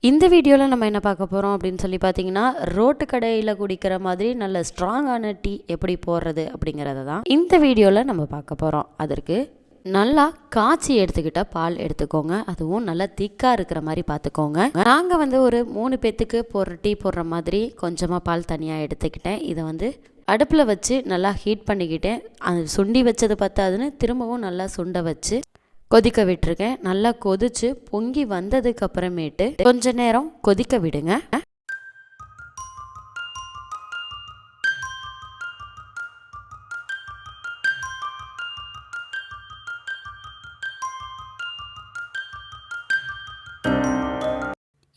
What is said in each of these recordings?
இந்த வீடியோவில் நம்ம என்ன பார்க்க போகிறோம் அப்படின்னு சொல்லி பார்த்தீங்கன்னா, ரோட்டு கடையில் குடிக்கிற மாதிரி நல்ல ஸ்ட்ராங்கான டீ எப்படி போடுறது அப்படிங்கிறத தான் இந்த வீடியோவில் நம்ம பார்க்க போகிறோம். அதற்கு நல்லா காய்ச்சி எடுத்துக்கிட்ட பால் எடுத்துக்கோங்க. அதுவும் நல்லா திக்காக இருக்கிற மாதிரி பார்த்துக்கோங்க. நாங்கள் ஒரு 3 பேத்துக்கு டீ போடுற மாதிரி கொஞ்சமாக பால் தனியாக எடுத்துக்கிட்டேன். இதை அடுப்பில் வச்சு நல்லா ஹீட் பண்ணிக்கிட்டேன். அது சுண்டி வச்சது பத்தாதுன்னு திரும்பவும் நல்லா சுண்ட வச்சு கொதிக்க விட்டுருக்கேன். நல்லா கொதிச்சு பொங்கி வந்ததுக்கு அப்புறமேட்டு கொஞ்ச நேரம் கொதிக்க விடுங்க.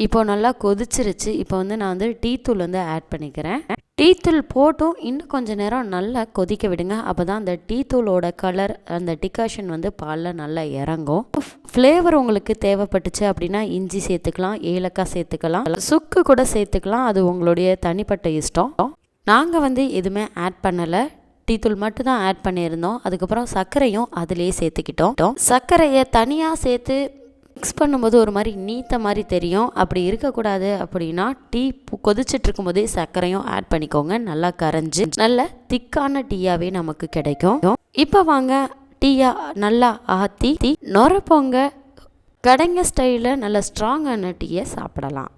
இப்போ நல்லா கொதிச்சிருச்சு. இப்போ நான் டீ தூள் ஆட் பண்ணிக்கிறேன். டீ தூள் போட்டும் இன்னும் கொஞ்சம் நேரம் நல்லா கொதிக்க விடுங்க. அப்போ தான் அந்த டீ தூளோட கலர் அந்த டிகாஷன் பாலில் நல்லா இறங்கும். ஃப்ளேவர் உங்களுக்கு தேவைப்பட்டுச்சு அப்படின்னா இஞ்சி சேர்த்துக்கலாம், ஏலக்காய் சேர்த்துக்கலாம், சுக்கு கூட சேர்த்துக்கலாம். அது உங்களுடைய தனிப்பட்ட இஷ்டம். நாங்கள் எதுவுமே ஆட் பண்ணலை. டீ தூள் மட்டும் தான் ஆட் பண்ணியிருந்தோம். அதுக்கப்புறம் சர்க்கரையும் அதிலே சேர்த்துக்கிட்டோம். சர்க்கரையை தனியாக சேர்த்து மிக்ஸ் பண்ணும்போது ஒரு மாதிரி நீத்த மாதிரி தெரியும். அப்படி இருக்கக்கூடாது அப்படின்னா டீ கொதிச்சுட்டு இருக்கும்போதே சர்க்கரையும் ஆட் பண்ணிக்கோங்க. நல்லா கரைஞ்சி நல்ல திக்கான டீயாகவே நமக்கு கிடைக்கும். இப்போ வாங்க டீயா நல்லா ஆற்றி நொரப்போங்க கடைங்க ஸ்டைலில் நல்ல ஸ்ட்ராங்கான டீயை சாப்பிடலாம்.